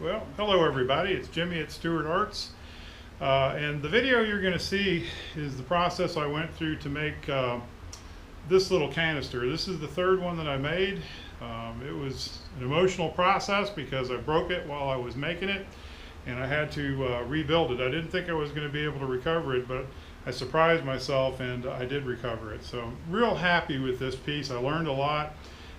Well, hello everybody, it's Jimmy at Stuart Arts. And the video you're going to see is the process I went through to make this little canister. This is the third one that I made. It was an emotional process because I broke it while I was making it and I had to rebuild it. I didn't think I was going to be able to recover it, but I surprised myself and I did recover it. So I'm real happy with this piece. I learned a lot.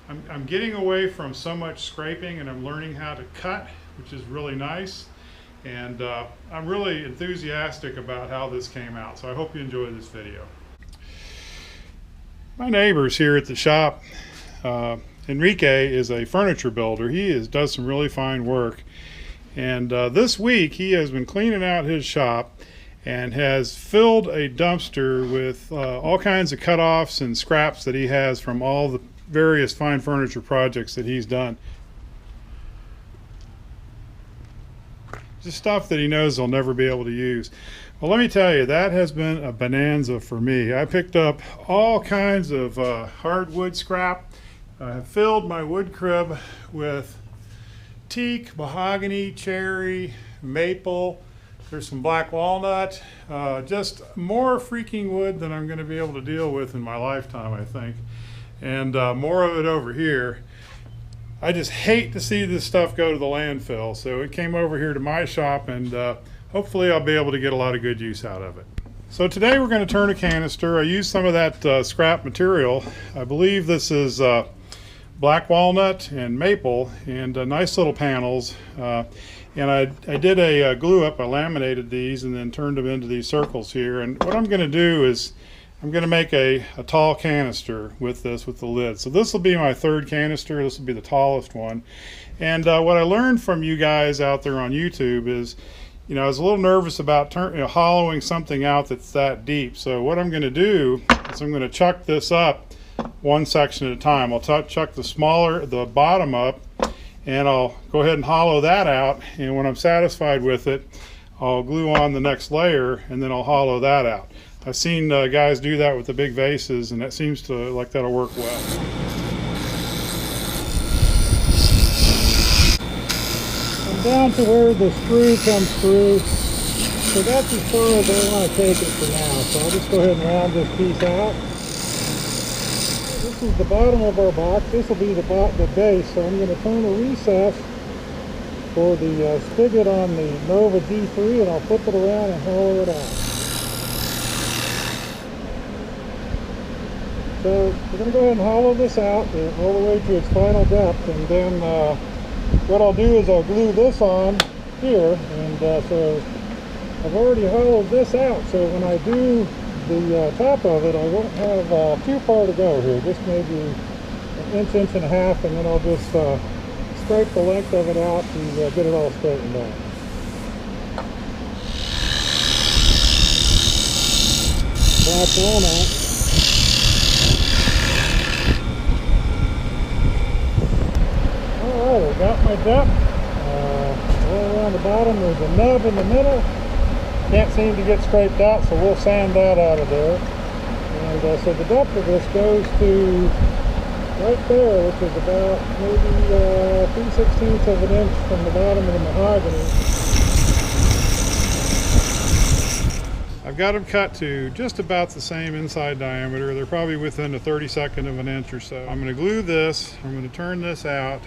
I'm getting away from so much scraping and I'm learning how to cut, which is really nice. And I'm really enthusiastic about how this came out. So I hope you enjoy this video. My neighbors here at the shop, Enrique is a furniture builder. He does some really fine work. And this week he has been cleaning out his shop and has filled a dumpster with all kinds of cutoffs and scraps that he has from all the various fine furniture projects that he's done. Just stuff that he knows he'll never be able to use. Well, let me tell you, that has been a bonanza for me. I picked up all kinds of hardwood scrap. I have filled my wood crib with teak, mahogany, cherry, maple. There's some black walnut. Just more freaking wood than I'm going to be able to deal with in my lifetime, I think. And more of it over here. I just hate to see this stuff go to the landfill, so it came over here to my shop, and hopefully I'll be able to get a lot of good use out of it. So today we're going to turn a canister. I used some of that scrap material. I believe this is black walnut and maple, and nice little panels. And I did a glue up. I laminated these and then turned them into these circles here. And what I'm going to do is I'm going to make a tall canister with this, with the lid. So this will be my third canister. This will be the tallest one. And what I learned from you guys out there on YouTube is, you know, I was a little nervous about hollowing something out that's that deep. So what I'm going to do is I'm going to chuck this up one section at a time. I'll chuck the bottom up, and I'll go ahead and hollow that out. And when I'm satisfied with it, I'll glue on the next layer, and then I'll hollow that out. I've seen guys do that with the big vases, and that seems to like that'll work well. I'm down to where the screw comes through, so that's as far as I want to take it for now. So I'll just go ahead and round this piece out. This is the bottom of our box. This will be the base, so I'm going to turn the recess for the spigot on the Nova G3, and I'll flip it around and hollow it out. So we're going to go ahead and hollow this out all the way to its final depth, and then what I'll do is I'll glue this on here, and so I've already hollowed this out, so when I do the top of it, I won't have too far to go here, just maybe an inch and a half, and then I'll just scrape the length of it out and get it all straightened out. Black walnut. Alright, I got my depth all around the bottom. There's a nub in the middle. Can't seem to get scraped out, so we'll sand that out of there. And so the depth of this goes to right there, which is about maybe 3/16 of an inch from the bottom of the mahogany. I've got them cut to just about the same inside diameter. They're probably within a 32nd of an inch or so. I'm going to glue this. I'm going to turn this out,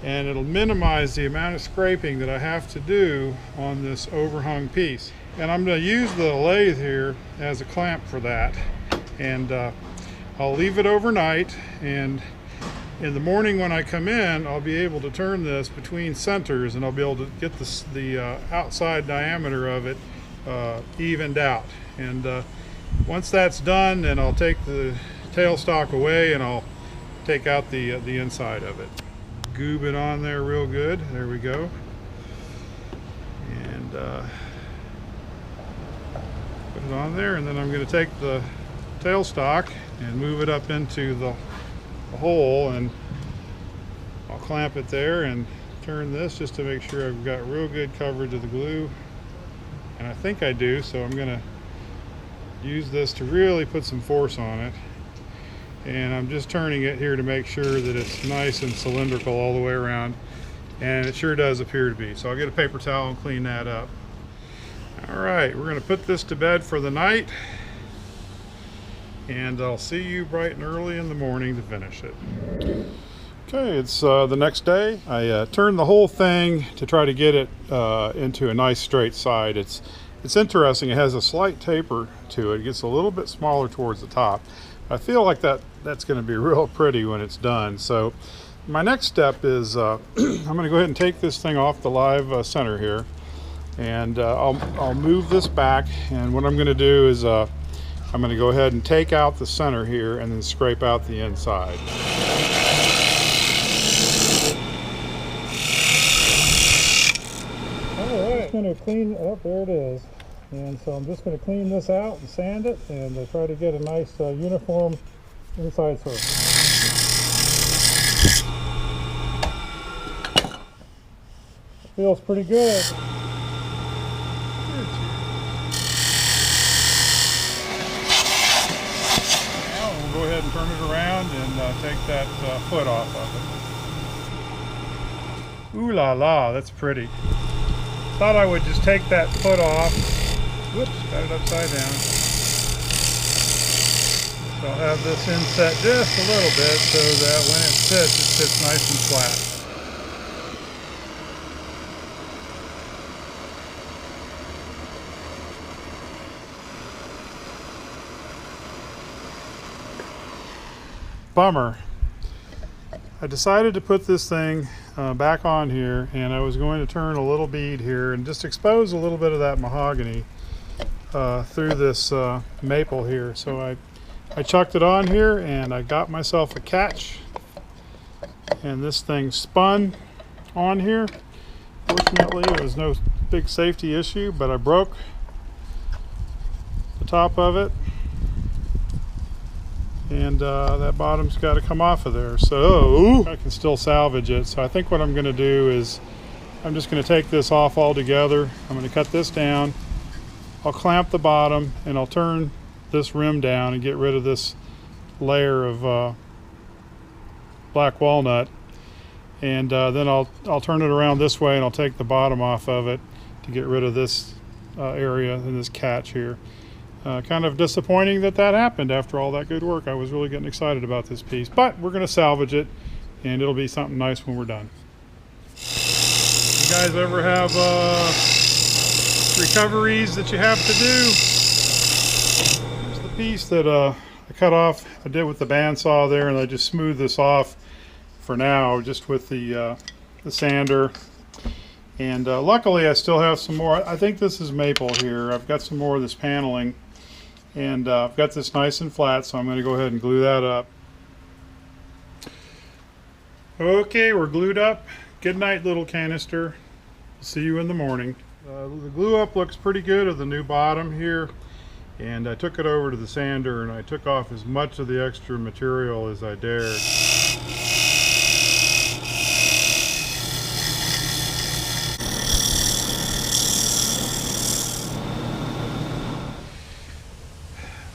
and it'll minimize the amount of scraping that I have to do on this overhung piece. And I'm going to use the lathe here as a clamp for that. And I'll leave it overnight, and in the morning when I come in, I'll be able to turn this between centers, and I'll be able to get the outside diameter of it evened out. And once that's done, then I'll take the tailstock away and I'll take out the inside of it. Goob it on there real good. There we go. And put it on there, and then I'm going to take the tailstock and move it up into the hole, and I'll clamp it there and turn this just to make sure I've got real good coverage of the glue. And I think I do, so I'm going to use this to really put some force on it. And I'm just turning it here to make sure that it's nice and cylindrical all the way around. and it sure does appear to be. So I'll get a paper towel and clean that up. All right, we're going to put this to bed for the night, and I'll see you bright and early in the morning to finish it. Okay, it's the next day. I turned the whole thing to try to get it into a nice straight side. It's interesting. It has a slight taper to it. It gets a little bit smaller towards the top. I feel like that's going to be real pretty when it's done. So my next step is I'm going to go ahead and take this thing off the live center here, and I'll move this back. And what I'm going to do is I'm going to go ahead and take out the center here and then scrape out the inside. Going to clean up, there it is, and so I'm just going to clean this out and sand it and try to get a nice uniform inside surface. Feels pretty good. Now we'll go ahead and turn it around and take that foot off of it. Ooh la la, that's pretty. Thought I would just take that foot off. Whoops, got it upside down. So I'll have this inset just a little bit so that when it sits nice and flat. Bummer. I decided to put this thing back on here, and I was going to turn a little bead here and just expose a little bit of that mahogany through this maple here. So I chucked it on here and I got myself a catch, and this thing spun on here. Fortunately, it was no big safety issue, but I broke the top of it, and that bottom's got to come off of there, so I can still salvage it. So I think what I'm going to do is I'm just going to take this off altogether. I'm going to cut this down, I'll clamp the bottom, and I'll turn this rim down and get rid of this layer of black walnut, and then I'll turn it around this way and I'll take the bottom off of it to get rid of this area and this catch here. Kind of disappointing that happened after all that good work. I was really getting excited about this piece, but we're going to salvage it, and it'll be something nice when we're done. You guys ever have recoveries that you have to do? Here's the piece that I cut off. I did with the bandsaw there, and I just smoothed this off for now just with the sander. And luckily I still have some more. I think this is maple here. I've got some more of this paneling. And I've got this nice and flat, so I'm going to go ahead and glue that up. Okay, we're glued up. Good night, little canister. See you in the morning. The glue up looks pretty good of the new bottom here. And I took it over to the sander and I took off as much of the extra material as I dared.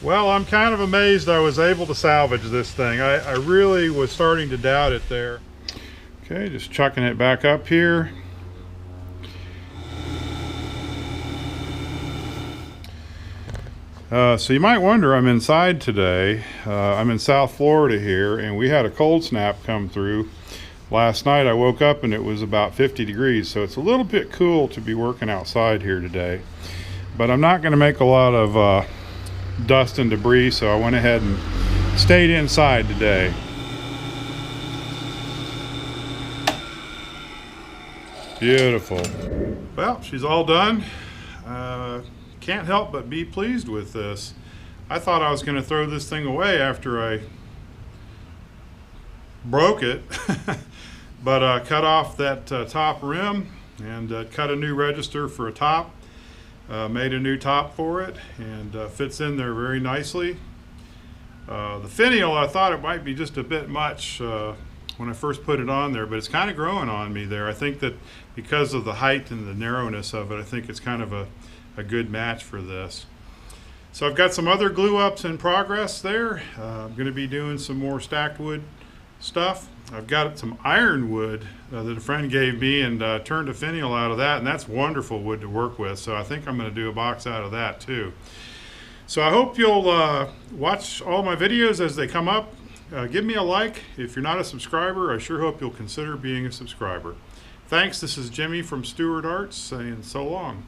Well, I'm kind of amazed I was able to salvage this thing. I really was starting to doubt it there. Okay, just chucking it back up here. So you might wonder, I'm inside today. I'm in South Florida here, and we had a cold snap come through. Last night I woke up and it was about 50 degrees, so it's a little bit cool to be working outside here today. But I'm not going to make a lot of dust and debris, so I went ahead and stayed inside today. Beautiful. Well, she's all done. Can't help but be pleased with this. I thought I was going to throw this thing away after I broke it, but cut off that top rim and cut a new register for a top. Made a new top for it, and fits in there very nicely. The finial, I thought it might be just a bit much when I first put it on there, but it's kind of growing on me there. I think that because of the height and the narrowness of it, I think it's kind of a good match for this. So I've got some other glue ups in progress there. I'm going to be doing some more stacked wood stuff. I've got some ironwood that a friend gave me and turned a finial out of that, and that's wonderful wood to work with. So I think I'm going to do a box out of that too. So I hope you'll watch all my videos as they come up. Give me a like. If you're not a subscriber, I sure hope you'll consider being a subscriber. Thanks. This is Jimmie from Stuart Arts saying so long.